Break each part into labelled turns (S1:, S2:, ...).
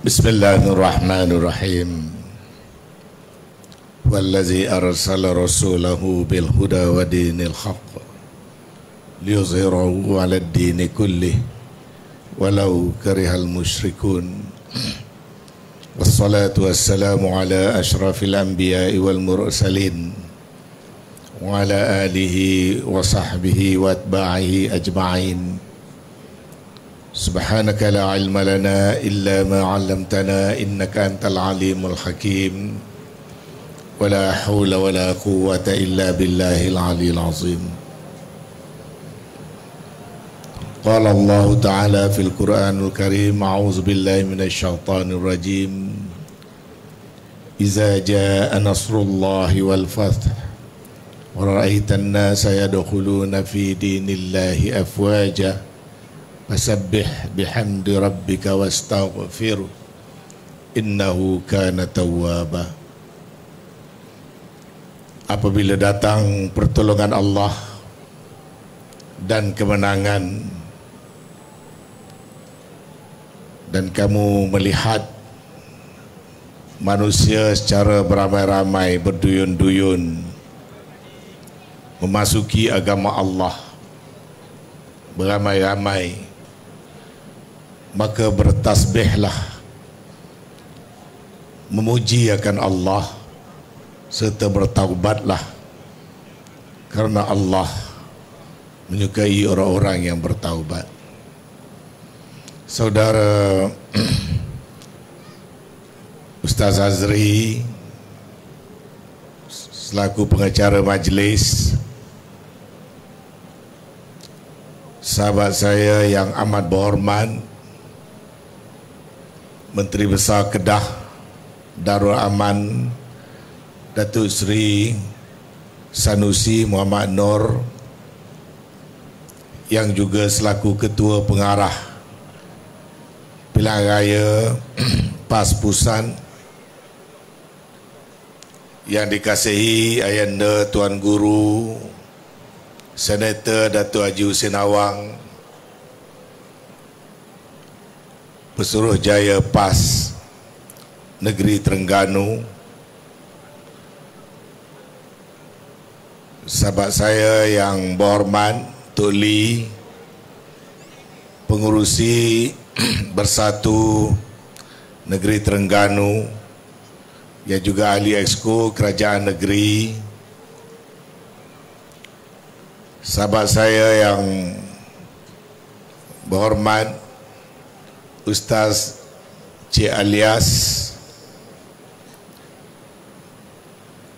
S1: Bismillahirrahmanirrahim. Wallazi arsala rasulahu bil huda wa dinil haqq liyuzhirahu 'ala ad-dini kullih walau karihal musyrikun. Wassalatu wassalamu ala asyrafil anbiya'i wal mursalin wa ala alihi wa sahbihi wa atba'ihi ajma'in. Subhanaka la ilma lana illa ma 'allamtana innaka antal alimul hakim. Wa la hawla wa la quwwata illa billahil aliyyil azim. Qala Allah Ta'ala fil Qur'anil Karim, a'udzu billahi minasy syaithanir rajim. Iza jaa nasrullahi wal fath wa ra'aitan nasa yadkhuluna fi dinillahi afwaja fasabbih bihamdi rabbika wastaghfir innahu kana tawwaba. Apabila datang pertolongan Allah dan kemenangan, dan kamu melihat manusia secara beramai-ramai, berduyun-duyun memasuki agama Allah beramai-ramai, maka bertasbihlah, memuji akan Allah serta bertaubatlah, karena Allah menyukai orang-orang yang bertaubat. Saudara Ustaz Azri selaku pengacara majlis, sahabat saya yang amat berhormat, Menteri Besar Kedah Darul Aman Datuk Seri Sanusi Muhammad Nur, yang juga selaku Ketua Pengarah Pilihan Raya PAS Pusan, yang dikasihi Ayanda Tuan Guru Senator Datuk Haji Hussein Awang, Pesuruhjaya PAS Negeri Terengganu, sahabat saya yang berhormat Tok Lee, pengurusi Bersatu Negeri Terengganu, yang juga ahli exco kerajaan negeri, sahabat saya yang berhormat Ustaz Cik Alias,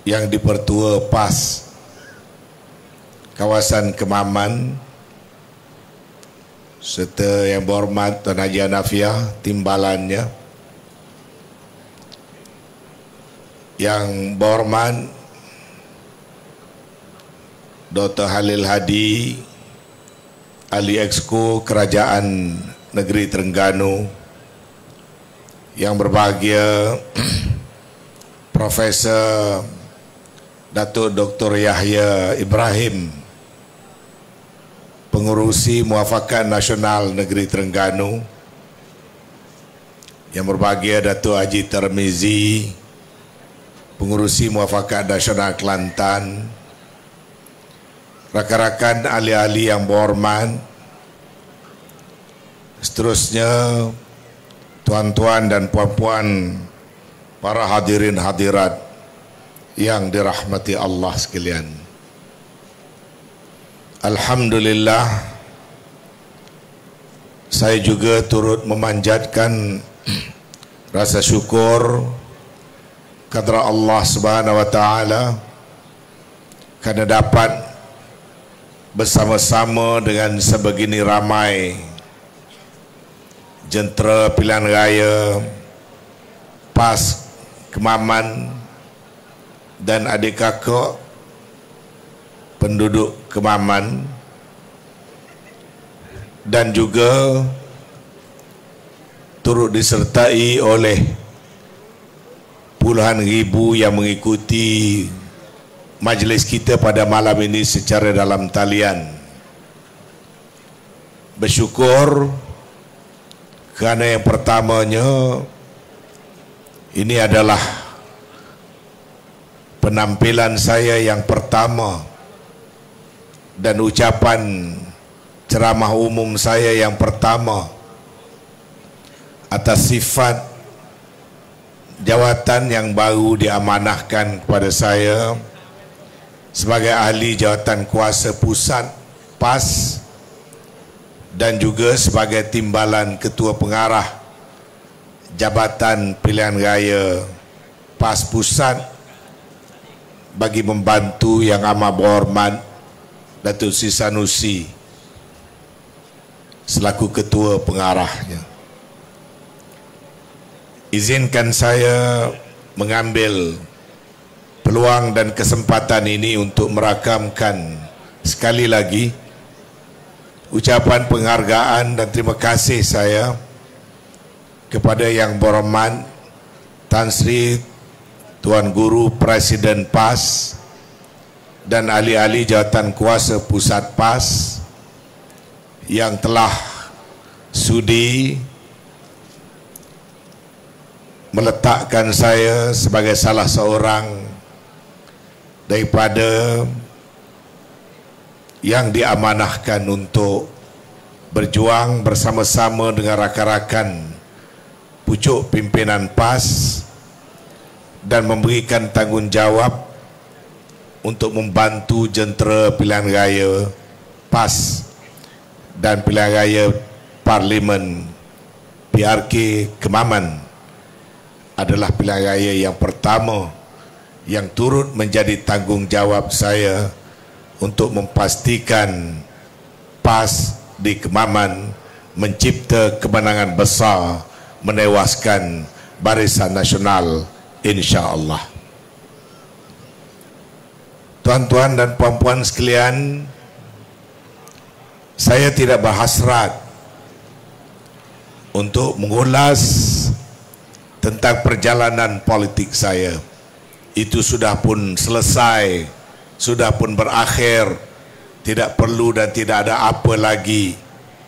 S1: yang dipertua PAS kawasan Kemaman, serta yang berhormat Tuan Haji Hanafiah timbalannya, yang berhormat Dr. Halil Hadi, ahli exco kerajaan negeri Terengganu, yang berbahagia Profesor Datuk Dr. Yahya Ibrahim, pengurusi Muafakat Nasional Negeri Terengganu, yang berbahagia Datuk Haji Termizi, pengurusi Muafakat Nasional Kelantan, rakan-rakan ahli-ahli yang berhormat, seterusnya tuan-tuan dan puan-puan, para hadirin hadirat yang dirahmati Allah sekalian. Alhamdulillah, saya juga turut memanjatkan rasa syukur kepada Allah Subhanahu wa taala kerana dapat bersama-sama dengan sebegini ramai jentera pilihan raya PAS Kemaman dan adik kakak penduduk Kemaman, dan juga turut disertai oleh puluhan ribu yang mengikuti majlis kita pada malam ini secara dalam talian. Bersyukur kerana yang pertamanya Ini adalah penampilan saya yang pertama dan ucapan ceramah umum saya yang pertama atas sifat jawatan yang baru diamanahkan kepada saya sebagai ahli jawatan kuasa pusat PAS dan juga sebagai timbalan ketua pengarah Jabatan Pilihan Raya PAS Pusat bagi membantu yang amat berhormat Datuk Sri Sanusi selaku ketua pengarahnya. Izinkan saya mengambil peluang dan kesempatan ini untuk merakamkan sekali lagi ucapan penghargaan dan terima kasih saya kepada Yang Berhormat Tan Sri Tuan Guru Presiden PAS dan ahli-ahli jawatan kuasa pusat PAS yang telah sudi meletakkan saya sebagai salah seorang daripada yang diamanahkan untuk berjuang bersama-sama dengan rakan-rakan pucuk pimpinan PAS dan memberikan tanggungjawab untuk membantu jentera pilihan raya PAS dan pilihan raya Parlimen PRK Kemaman adalah pilihan raya yang pertama yang turut menjadi tanggungjawab saya untuk memastikan PAS di Kemaman mencipta kemenangan besar menewaskan Barisan Nasional insya-Allah. Tuan-tuan dan puan-puan sekalian, saya tidak berhasrat untuk mengulas tentang perjalanan politik saya. Itu sudah pun selesai, sudah pun berakhir. Tidak perlu dan tidak ada apa lagi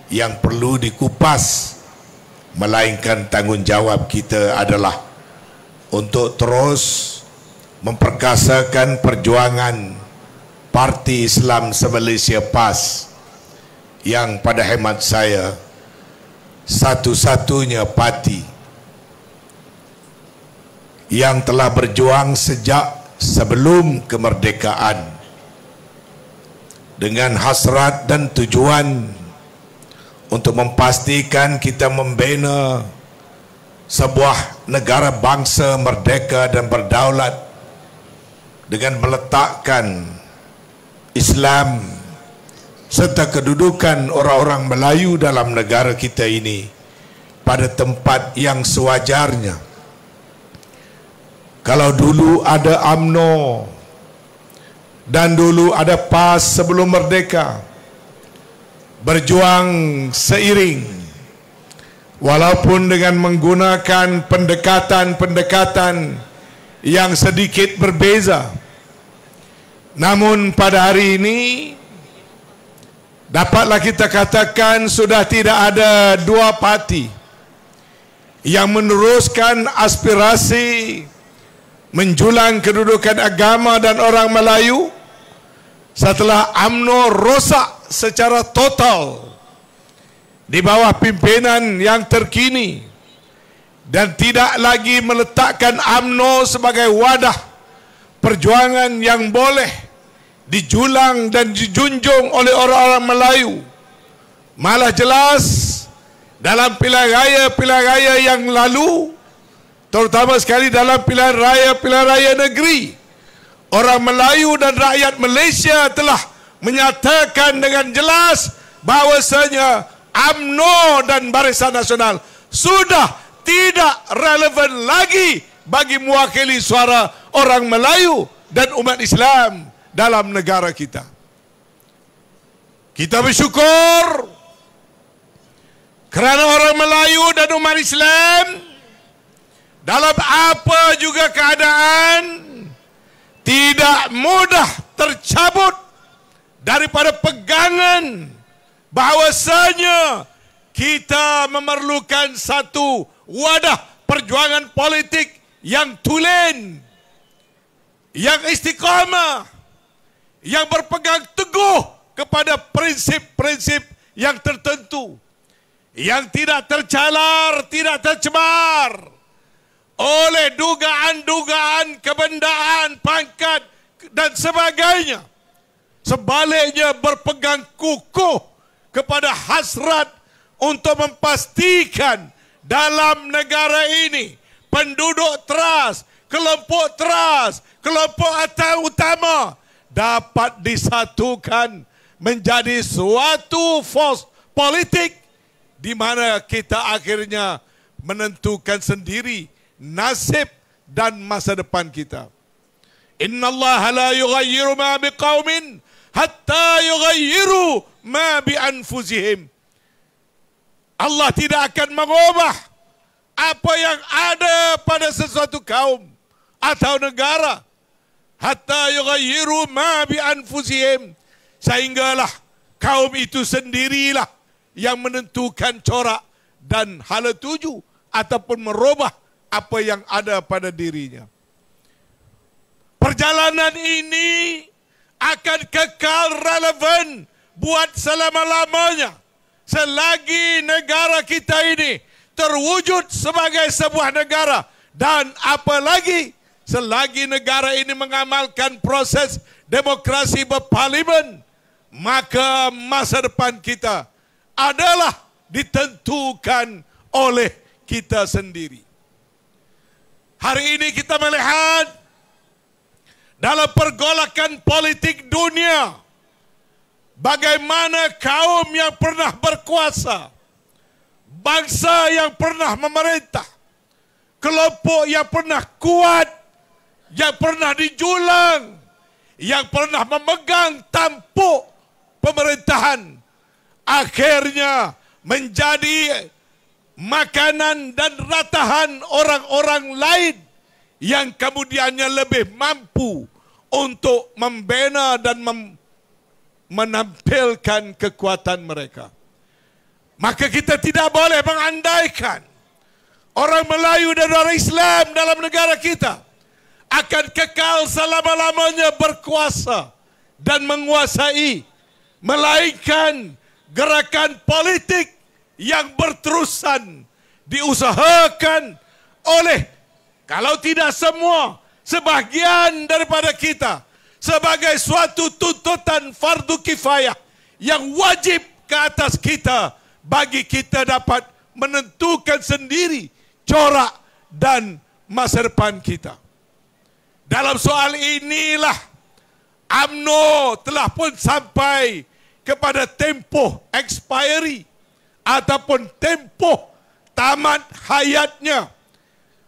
S1: yang perlu dikupas, melainkan tanggungjawab kita adalah untuk terus memperkasakan perjuangan Parti Islam se-Malaysia PAS yang pada hemat saya satu-satunya parti yang telah berjuang sejak sebelum kemerdekaan dengan hasrat dan tujuan untuk memastikan kita membina sebuah negara bangsa merdeka dan berdaulat dengan meletakkan Islam serta kedudukan orang-orang Melayu dalam negara kita ini pada tempat yang sewajarnya. Kalau dulu ada UMNO dan dulu ada PAS sebelum merdeka, berjuang seiring walaupun dengan menggunakan pendekatan-pendekatan yang sedikit berbeza, namun pada hari ini dapatlah kita katakan sudah tidak ada dua parti yang meneruskan aspirasi menjulang kedudukan agama dan orang Melayu setelah UMNO rosak secara total di bawah pimpinan yang terkini dan tidak lagi meletakkan UMNO sebagai wadah perjuangan yang boleh dijulang dan dijunjung oleh orang-orang Melayu. Malah jelas dalam pilihan raya yang lalu, terutama sekali dalam pilihan raya negeri, orang Melayu dan rakyat Malaysia telah menyatakan dengan jelas bahawasanya UMNO dan Barisan Nasional sudah tidak relevan lagi bagi mewakili suara orang Melayu dan umat Islam dalam negara kita. Kita bersyukur kerana orang Melayu dan umat Islam dalam apa juga keadaan tidak mudah tercabut daripada pegangan bahawasanya kita memerlukan satu wadah perjuangan politik
S2: yang tulen, yang istiqamah, yang berpegang teguh kepada prinsip-prinsip yang tertentu, yang tidak tercalar, tidak tercemar oleh dugaan-dugaan kebendaan, pangkat dan sebagainya. Sebaliknya berpegang kukuh kepada hasrat untuk memastikan dalam negara ini penduduk teras, kelompok utama dapat disatukan menjadi suatu force politik di mana kita akhirnya menentukan sendiri nasib dan masa depan kita. Innallaha la yughayyiru ma biqaumin hatta yughayyiru ma bi anfusihim. Allah tidak akan mengubah apa yang ada pada sesuatu kaum atau negara hatta yughayyiru ma bi anfusihim, sehinggalah kaum itu sendirilah yang menentukan corak dan hala tuju ataupun merubah apa yang ada pada dirinya. Perjalanan ini akan kekal relevan buat selama-lamanya selagi negara kita ini terwujud sebagai sebuah negara, dan apalagi selagi negara ini mengamalkan proses demokrasi berparlimen, maka masa depan kita adalah ditentukan oleh kita sendiri. Hari ini kita melihat dalam pergolakan politik dunia bagaimana kaum yang pernah berkuasa, bangsa yang pernah memerintah, kelompok yang pernah kuat, yang pernah dijulang, yang pernah memegang tampuk pemerintahan, akhirnya menjadi makanan dan ratahan orang-orang lain yang kemudiannya lebih mampu untuk membina dan menampilkan kekuatan mereka. Maka kita tidak boleh mengandaikan orang Melayu dan orang Islam dalam negara kita akan kekal selama-lamanya berkuasa dan menguasai, melainkan gerakan politik yang berterusan diusahakan oleh, kalau tidak semua, sebahagian daripada kita sebagai suatu tuntutan fardu kifayah yang wajib ke atas kita bagi kita dapat menentukan sendiri corak dan masa depan kita. Dalam soal inilah UMNO telah pun sampai kepada tempoh expiry ataupun tempoh tamat hayatnya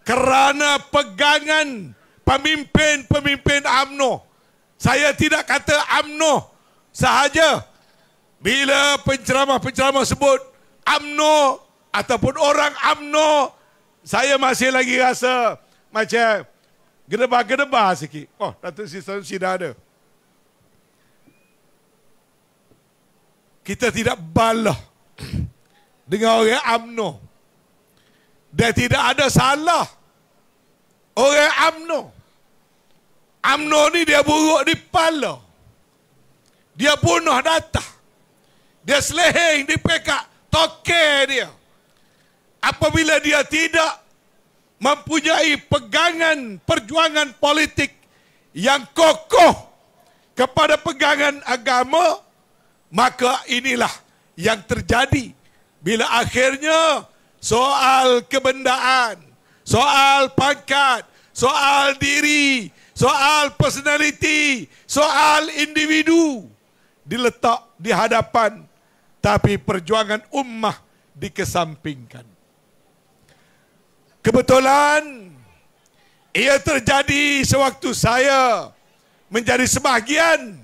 S2: kerana pegangan pemimpin-pemimpin UMNO. Saya tidak kata UMNO sahaja. Bila penceramah-penceramah sebut UMNO ataupun orang UMNO, saya masih lagi rasa macam gedebah-gedebah sikit. Oh, Datuk Seri Sanusi dah ada. Kita tidak balah dengan orang UMNO. Dia tidak ada salah. Orang UMNO. UMNO ni dia buruk di pala. Dia bunuh data. Dia seleheng di pekak toke dia. Apabila dia tidak mempunyai pegangan perjuangan politik yang kokoh kepada pegangan agama, maka inilah yang terjadi bila akhirnya soal kebendaan, soal pangkat, soal diri, soal personality, soal individu diletak di hadapan, tapi perjuangan ummah dikesampingkan. Kebetulan ia terjadi sewaktu saya menjadi sebahagian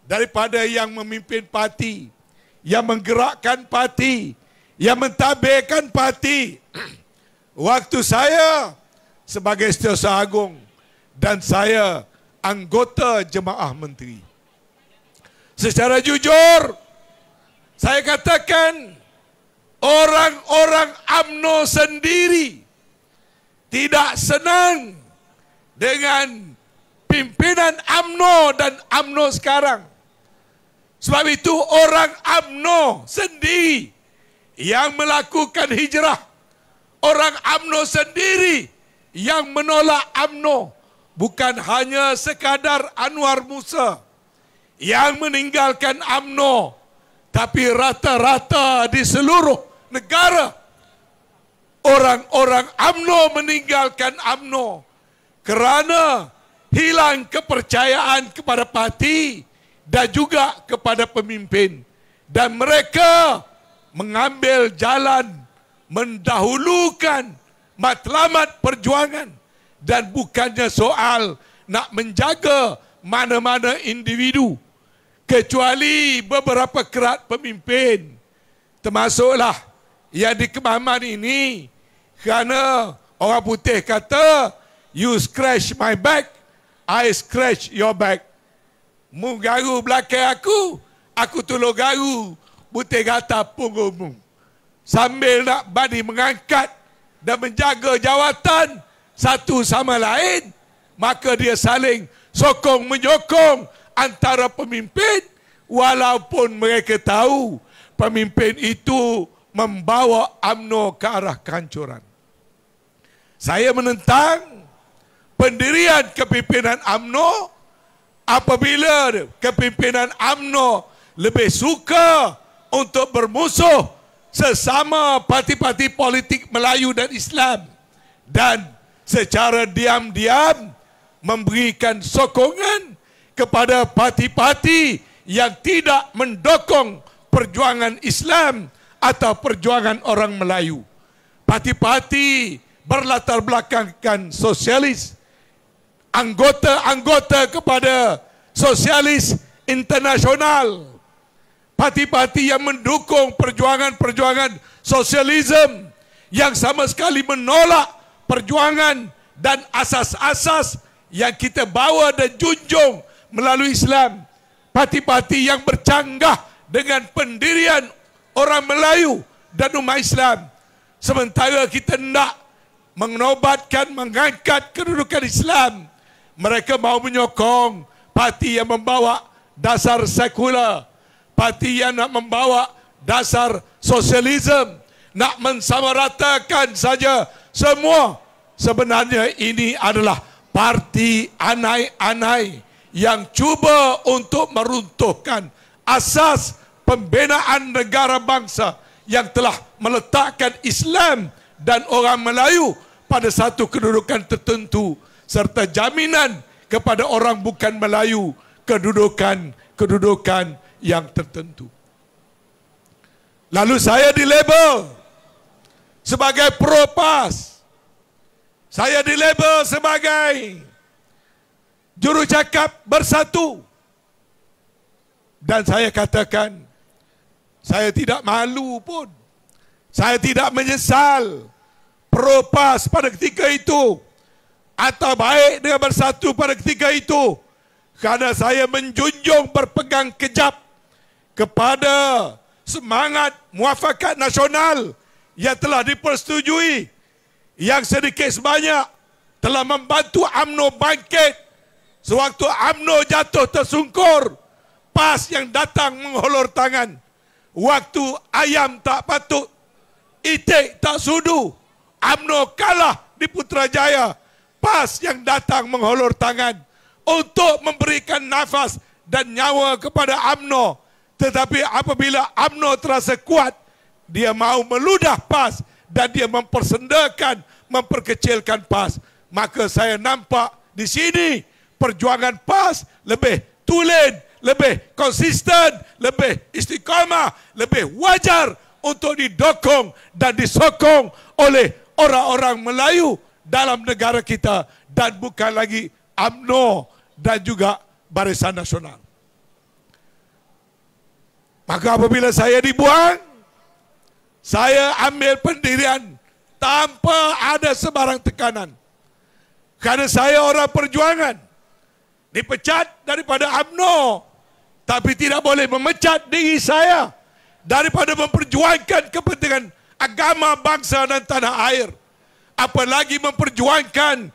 S2: daripada yang memimpin parti, yang menggerakkan parti, yang mentadbirkan parti. Waktu saya sebagai Setiausaha Agung dan saya anggota Jemaah Menteri. Secara jujur, saya katakan orang-orang UMNO sendiri tidak senang dengan pimpinan UMNO dan UMNO sekarang. Sebab itu orang UMNO sendiri yang melakukan hijrah. Orang UMNO sendiri yang menolak UMNO. Bukan hanya sekadar Anwar Musa yang meninggalkan UMNO, tapi rata-rata di seluruh negara orang-orang UMNO meninggalkan UMNO kerana hilang kepercayaan kepada parti dan juga kepada pemimpin, dan mereka mengambil jalan mendahulukan matlamat perjuangan, dan bukannya soal nak menjaga mana-mana individu, kecuali beberapa kerat pemimpin, termasuklah yang di Kemaman ini, kerana orang putih kata, you scratch my back, I scratch your back. Mu garu belakang aku tolong garu putih gata punggungmu. Sambil nak badi mengangkat dan menjaga jawatan satu sama lain, maka dia saling sokong menyokong antara pemimpin, walaupun mereka tahu pemimpin itu membawa UMNO ke arah kehancuran. Saya menentang pendirian kepimpinan UMNO apabila kepimpinan UMNO lebih suka untuk bermusuh sesama parti-parti politik Melayu dan Islam, dan secara diam-diam memberikan sokongan kepada parti-parti yang tidak mendukung perjuangan Islam atau perjuangan orang Melayu. Parti-parti berlatar belakangkan sosialis, anggota-anggota kepada sosialis internasional, parti-parti yang mendukung perjuangan-perjuangan sosialisme yang sama sekali menolak perjuangan dan asas-asas yang kita bawa dan junjung melalui Islam. Parti-parti yang bercanggah dengan pendirian orang Melayu dan umat Islam. Sementara kita hendak menobatkan, mengangkat kedudukan Islam, mereka mahu menyokong parti yang membawa dasar sekular, parti yang nak membawa dasar sosialisme, nak mensamaratakan saja semua. Sebenarnya ini adalah parti anai-anai yang cuba untuk meruntuhkan asas pembinaan negara bangsa yang telah meletakkan Islam dan orang Melayu pada satu kedudukan tertentu, serta jaminan kepada orang bukan Melayu kedudukan yang tertentu. Lalu saya dilabel sebagai pro-PAS. Saya dilabel sebagai jurucakap bersatu. Dan saya katakan, saya tidak malu pun. Saya tidak menyesal pro-PAS pada ketika itu, atau baik dengan bersatu pada ketika itu, kerana saya menjunjung berpegang kejap kepada semangat muafakat nasional yang telah dipersetujui, yang sedikit sebanyak telah membantu UMNO bangkit sewaktu UMNO jatuh tersungkur. PAS yang datang mengholor tangan waktu ayam tak patut, itik tak sudu, UMNO kalah di Putrajaya. PAS yang datang mengholor tangan untuk memberikan nafas dan nyawa kepada UMNO. Tetapi apabila UMNO terasa kuat, dia mahu meludah PAS dan dia mempersendakan, memperkecilkan PAS. Maka saya nampak di sini perjuangan PAS lebih tulen, lebih konsisten, lebih istiqamah, lebih wajar untuk didukung dan disokong oleh orang-orang Melayu dalam negara kita, dan bukan lagi UMNO dan juga Barisan Nasional. Maka apabila saya dibuang, saya ambil pendirian tanpa ada sebarang tekanan. Kerana saya orang perjuangan, dipecat daripada UMNO, tapi tidak boleh memecat diri saya daripada memperjuangkan kepentingan agama, bangsa dan tanah air. apalagi memperjuangkan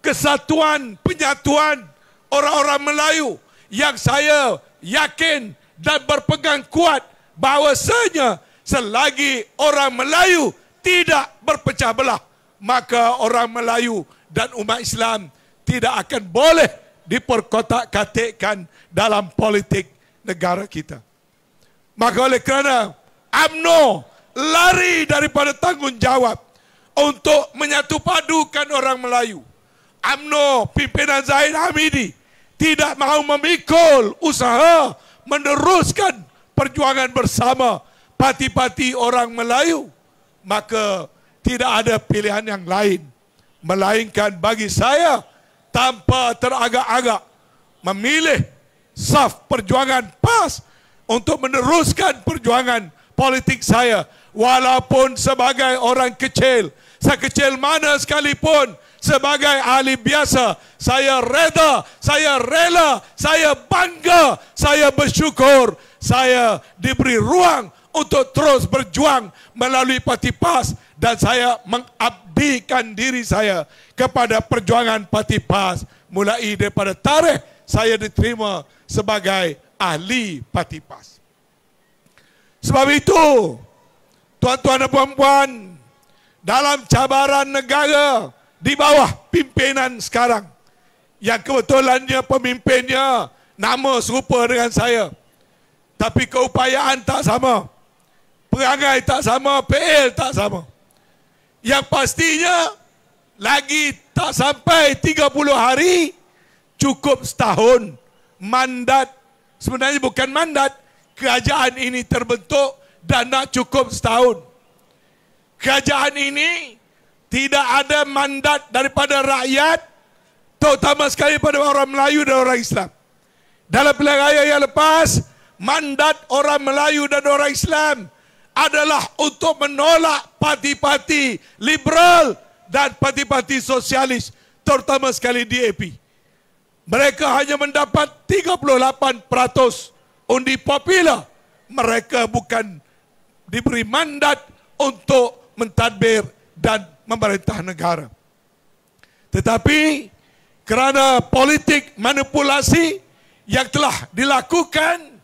S2: kesatuan, penyatuan orang-orang Melayu, yang saya yakin dan berpegang kuat bahawasanya selagi orang Melayu tidak berpecah belah, maka orang Melayu dan umat Islam tidak akan boleh diperkotak-katikkan dalam politik negara kita. Maka oleh kerana UMNO lari daripada tanggungjawab untuk menyatupadukan orang Melayu, UMNO pimpinan Zahid Hamidi tidak mahu memikul usaha meneruskan perjuangan bersama parti-parti orang Melayu, maka tidak ada pilihan yang lain melainkan bagi saya tanpa teragak-agak memilih saf perjuangan PAS untuk meneruskan perjuangan politik saya, walaupun sebagai orang kecil, sekecil mana sekalipun, sebagai ahli biasa, saya reda, saya rela, saya bangga, saya bersyukur saya diberi ruang untuk terus berjuang melalui parti PAS, dan saya mengabdikan diri saya kepada perjuangan parti PAS mulai daripada tarikh saya diterima sebagai ahli parti PAS. Sebab itu, tuan-tuan dan puan-puan, dalam cabaran negara di bawah pimpinan sekarang, yang kebetulannya pemimpinnya nama serupa dengan saya, tapi keupayaan tak sama, perangai tak sama, PL tak sama. Yang pastinya lagi tak sampai 30 hari, cukup setahun mandat, sebenarnya bukan mandat, kerajaan ini terbentuk dan nak cukup setahun. Kerajaan ini tidak ada mandat daripada rakyat, terutama sekali pada orang Melayu dan orang Islam. Dalam pilihan raya yang lepas, mandat orang Melayu dan orang Islam adalah untuk menolak parti-parti liberal dan parti-parti sosialis, terutama sekali DAP. Mereka hanya mendapat 38% undi popular. Mereka bukan diberi mandat untuk mentadbir dan memerintah negara. Tetapi kerana politik manipulasi yang telah dilakukan,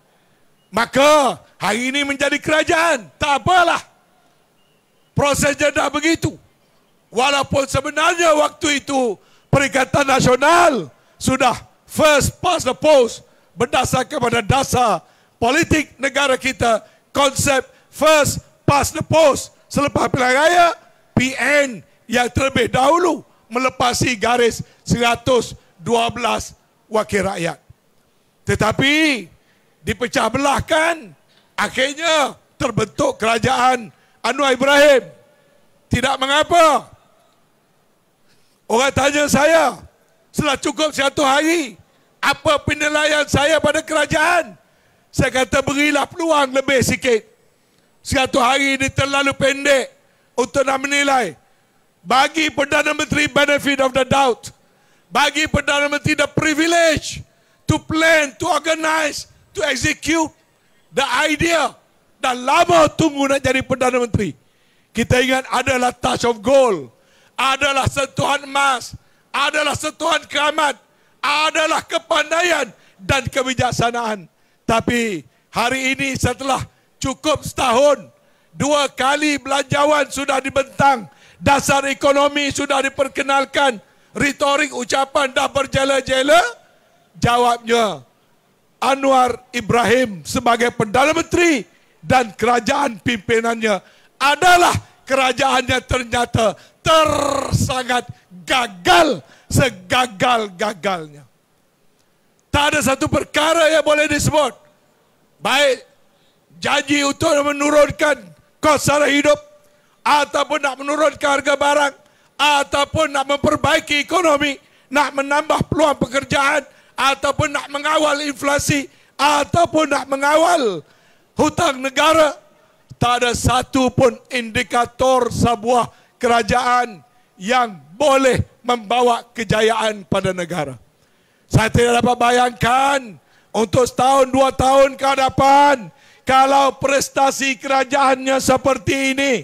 S2: maka hari ini menjadi kerajaan. Tak apalah, prosesnya dah begitu. Walaupun sebenarnya waktu itu Perikatan Nasional sudah first past the post, berdasarkan pada dasar politik negara kita, konsep first past the post. Selepas pilihan raya, PN yang terlebih dahulu melepasi garis 112 wakil rakyat. Tetapi dipecah belahkan, akhirnya terbentuk kerajaan Anwar Ibrahim. Tidak mengapa. Orang tanya saya, setelah cukup 1 hari, apa penilaian saya pada kerajaan? Saya kata berilah peluang lebih sikit. 1 hari ini terlalu pendek untuk nak menilai. Bagi Perdana Menteri benefit of the doubt. Bagi Perdana Menteri the privilege to plan, to organize, to execute the idea. Dan lama tunggu nak jadi Perdana Menteri. Kita ingat adalah touch of gold, adalah sentuhan emas, adalah sentuhan keramat, adalah kepandaian dan kebijaksanaan. Tapi hari ini setelah cukup setahun, 2 kali belanjawan sudah dibentang, dasar ekonomi sudah diperkenalkan, retorik ucapan dah berjela-jela, jawabnya Anwar Ibrahim sebagai Perdana Menteri dan kerajaan pimpinannya adalah kerajaannya ternyata tersangat gagal, segagal-gagalnya. Tak ada satu perkara yang boleh disebut, baik janji untuk menurunkan kos sara hidup, ataupun nak menurunkan harga barang, ataupun nak memperbaiki ekonomi, nak menambah peluang pekerjaan, ataupun nak mengawal inflasi, ataupun nak mengawal hutang negara. Tak ada satu pun indikator sebuah kerajaan yang boleh membawa kejayaan pada negara. Saya tidak dapat bayangkan untuk setahun 2 tahun ke hadapan, kalau prestasi kerajaannya seperti ini,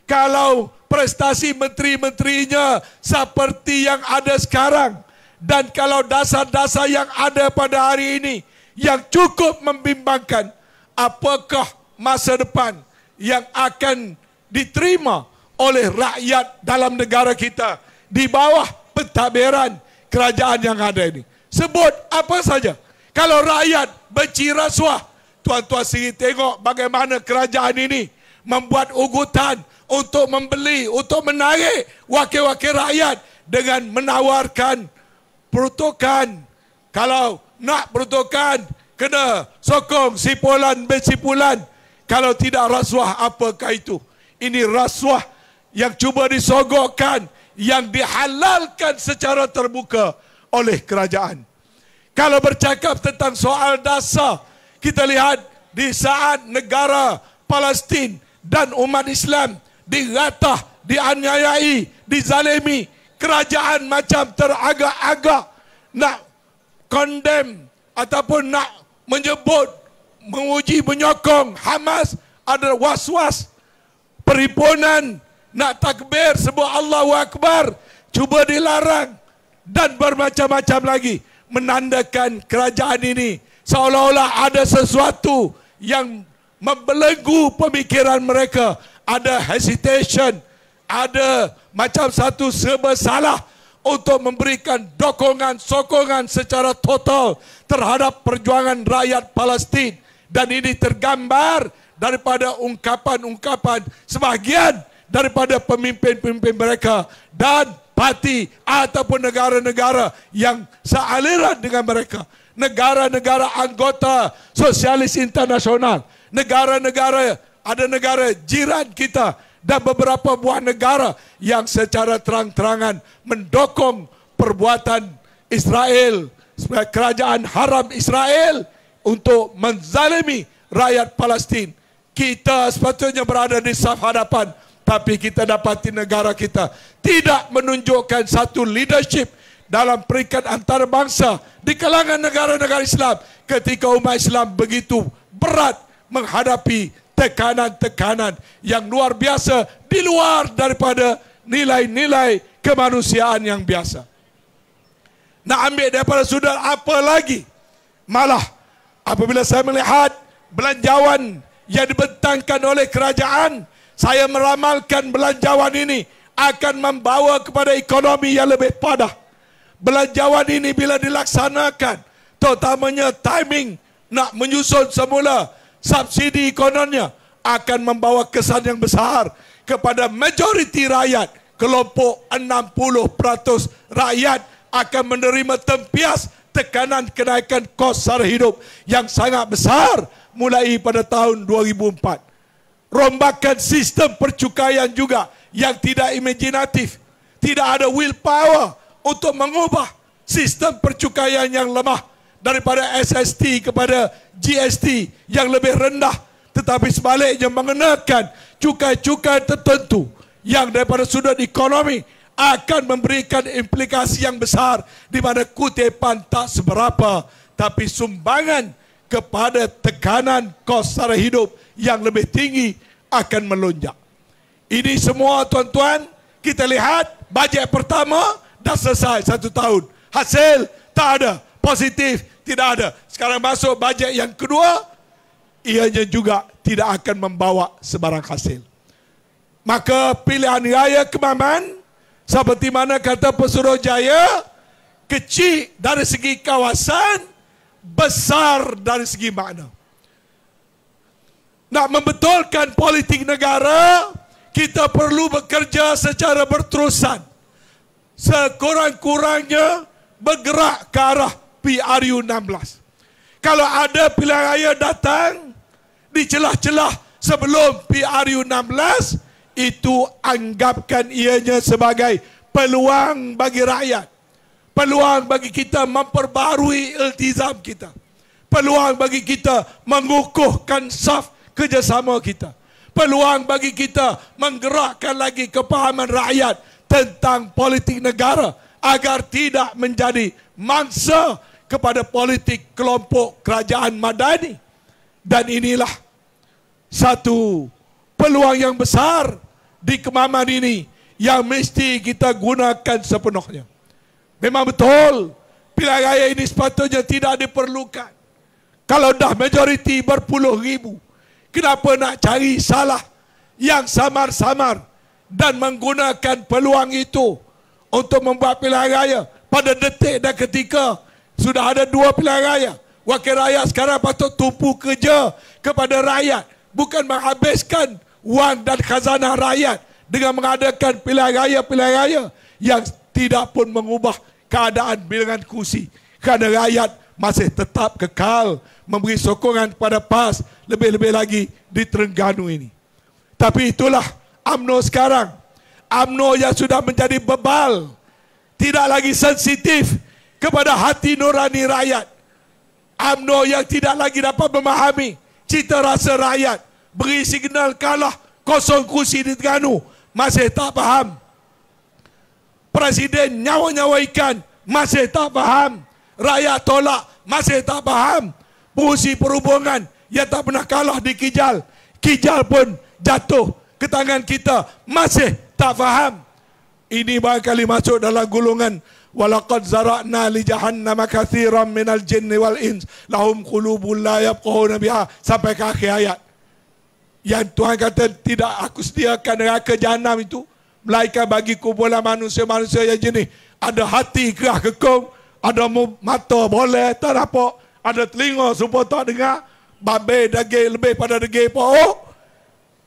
S2: kalau prestasi menteri-menterinya seperti yang ada sekarang. Dan kalau dasar-dasar yang ada pada hari ini yang cukup membimbangkan, apakah masa depan yang akan diterima oleh rakyat dalam negara kita di bawah pentadbiran kerajaan yang ada ini? Sebut apa saja. Kalau rakyat benci rasuah, tuan-tuan sendiri tengok bagaimana kerajaan ini membuat ugutan untuk membeli, untuk menarik wakil-wakil rakyat dengan menawarkan peruntukan. Kalau nak peruntukan, kena sokong sipulan bersipulan. Kalau tidak rasuah, apakah itu? Ini rasuah yang cuba disogokkan, yang dihalalkan secara terbuka oleh kerajaan. Kalau bercakap tentang soal dasar, kita lihat di saat negara Palestin dan umat Islam diratah, dianiayai, dizalimi, kerajaan macam teragak-agak nak condemn ataupun nak menyebut, menguji, menyokong Hamas, ada was-was, perhimpunan nak takbir sebut Allahu Akbar cuba dilarang, dan bermacam-macam lagi, menandakan kerajaan ini seolah-olah ada sesuatu yang membelenggu pemikiran mereka. Ada hesitation, ada macam satu serba salah untuk memberikan dokongan, sokongan secara total terhadap perjuangan rakyat Palestin. Dan ini tergambar daripada ungkapan-ungkapan sebahagian daripada pemimpin-pemimpin mereka dan parti ataupun negara-negara yang sealiran dengan mereka. Negara-negara anggota Sosialis Internasional, negara-negara, ada negara jiran kita dan beberapa buah negara yang secara terang-terangan mendukung perbuatan Israel, kerajaan haram Israel untuk menzalimi rakyat Palestin. Kita sepatutnya berada di saf hadapan, tapi kita dapati negara kita tidak menunjukkan satu leadership dalam peringkat antarabangsa di kalangan negara-negara Islam ketika umat Islam begitu berat menghadapi tekanan-tekanan yang luar biasa di luar daripada nilai-nilai kemanusiaan yang biasa. Nak ambil daripada sudut apa lagi? Malah apabila saya melihat belanjawan yang dibentangkan oleh kerajaan, saya meramalkan belanjawan ini akan membawa kepada ekonomi yang lebih padah. Belanjawan ini bila dilaksanakan, terutamanya timing nak menyusun semula subsidi kononnya, akan membawa kesan yang besar kepada majoriti rakyat. Kelompok 60% rakyat akan menerima tempias tekanan kenaikan kos sara hidup yang sangat besar mulai pada tahun 2004. Rombakan sistem percukaian juga yang tidak imajinatif. Tidak ada willpower untuk mengubah sistem percukaian yang lemah daripada SST kepada GST yang lebih rendah, tetapi sebaliknya mengenakan cukai-cukai tertentu yang daripada sudut ekonomi akan memberikan implikasi yang besar, di mana kutipan tak seberapa, tapi sumbangan kepada tekanan kos sara hidup yang lebih tinggi akan melonjak. Ini semua tuan-tuan, kita lihat bajet pertama dah selesai 1 tahun, hasil tak ada, positif tidak ada. Sekarang masuk bajet yang kedua, ianya juga tidak akan membawa sebarang hasil. Maka pilihan raya Kemaman, seperti mana kata Pesuruhjaya, kecil dari segi kawasan, besar dari segi makna. Nak membetulkan politik negara, kita perlu bekerja secara berterusan. Sekurang-kurangnya bergerak ke arah PRU 16. Kalau ada pilihan raya datang di celah-celah sebelum PRU 16, itu anggapkan ianya sebagai peluang bagi rakyat. Peluang bagi kita memperbarui iltizam kita. Peluang bagi kita mengukuhkan saf kerjasama kita. Peluang bagi kita menggerakkan lagi kepahaman rakyat tentang politik negara agar tidak menjadi mangsa kepada politik kelompok kerajaan madani. Dan inilah satu peluang yang besar di Kemaman ini yang mesti kita gunakan sepenuhnya. Memang betul, pilihan raya ini sepatutnya tidak diperlukan. Kalau dah majoriti berpuluh ribu, kenapa nak cari salah yang samar-samar dan menggunakan peluang itu untuk membuat pilihan raya pada detik dan ketika sudah ada dua pilihan raya. Wakil rakyat sekarang patut tumpu kerja kepada rakyat, bukan menghabiskan wang dan khazanah rakyat dengan mengadakan pilihan raya yang tidak pun mengubah keadaan bilangan kursi. Kerana rakyat masih tetap kekal memberi sokongan kepada PAS, lebih-lebih lagi di Terengganu ini. Tapi itulah UMNO sekarang. UMNO yang sudah menjadi bebal, tidak lagi sensitif kepada hati nurani rakyat. UMNO yang tidak lagi dapat memahami cita rasa rakyat, beri signal kalah kosong kursi di Terengganu, masih tak faham. Presiden nyawa-nyawa ikan, masih tak faham. Rakyat tolak, masih tak faham. Pengurusi perhubungan yang tak pernah kalah di Kijal, Kijal pun jatuh ke tangan kita, masih tak faham. Ini barangkali masuk dalam golongan walaqad zara'na li jahannama katsiran minal jinni wal ins lahum qulubun la yafqahuna biha, sampai ke akhir ayat. Yang Tuhan kata tidak aku sediakan neraka jahanam itu melainkan bagi kumpulan manusia-manusia yang jenis ada hati kerah kekong, ada mata boleh tak nampak, ada telinga supaya tak dengar, babe daging lebih pada daging pokok,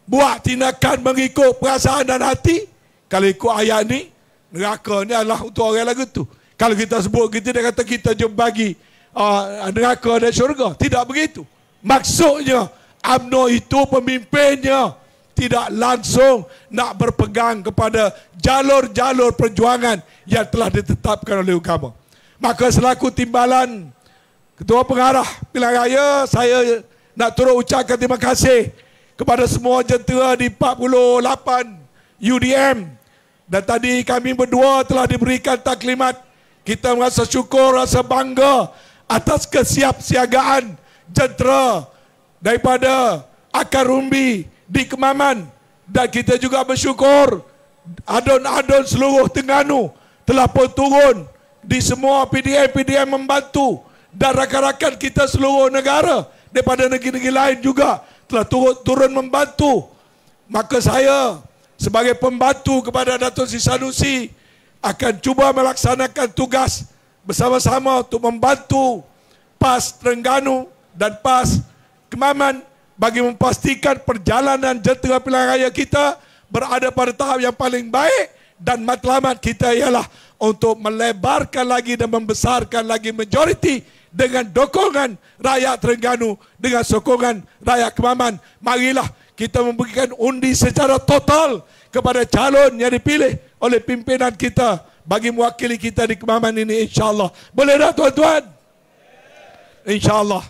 S2: buat tindakan mengikut perasaan dan hati. Kalau ikut ayat ni, neraka ni adalah untuk orang lagu tu. Kalau kita sebut kita, dia kata kita jom bagi neraka dan syurga. Tidak begitu. Maksudnya UMNO itu pemimpinnya tidak langsung nak berpegang kepada jalur-jalur perjuangan yang telah ditetapkan oleh agama. Maka selaku timbalan Ketua Pengarah Pilihan Raya, saya nak turut ucapkan terima kasih kepada semua jentera di 48 UDM. Dan tadi kami berdua telah diberikan taklimat. Kita merasa syukur, rasa bangga atas kesiapsiagaan jentera daripada Akar Rumbi di Kemaman. Dan kita juga bersyukur adun-adun seluruh Terengganu telah pun turun di semua PDM membantu. Dan rakan-rakan kita seluruh negara daripada negeri-negeri lain juga telah turun membantu. Maka saya sebagai pembantu kepada Datuk Seri Sanusi akan cuba melaksanakan tugas bersama-sama untuk membantu PAS Terengganu dan PAS Kemaman bagi memastikan perjalanan jentera pilihan raya kita berada pada tahap yang paling baik, dan matlamat kita ialah untuk melebarkan lagi dan membesarkan lagi majoriti dengan dokongan rakyat Terengganu, dengan sokongan rakyat Kemaman. Marilah kita memberikan undi secara total kepada calon yang dipilih oleh pimpinan kita bagi mewakili kita di Kemaman ini, insyaAllah. Boleh tak tuan-tuan? InsyaAllah.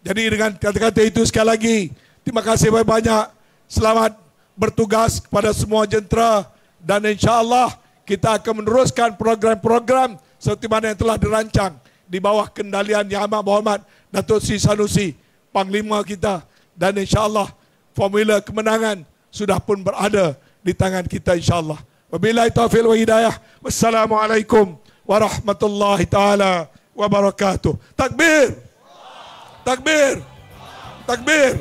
S2: Jadi dengan kata-kata itu sekali lagi, terima kasih banyak-banyak. Selamat bertugas kepada semua jentera. Dan insyaAllah kita akan meneruskan program-program seperti mana yang telah dirancang di bawah kendalian Yang Amat Berhormat Datuk Seri Sanusi, Panglima kita. Dan insyaAllah formula kemenangan sudah pun berada di tangan kita, insyaAllah. Wabillahi taufiq wal hidayah. Wassalamualaikum warahmatullahi taala wabarakatuh. Takbir! Takbir! Takbir!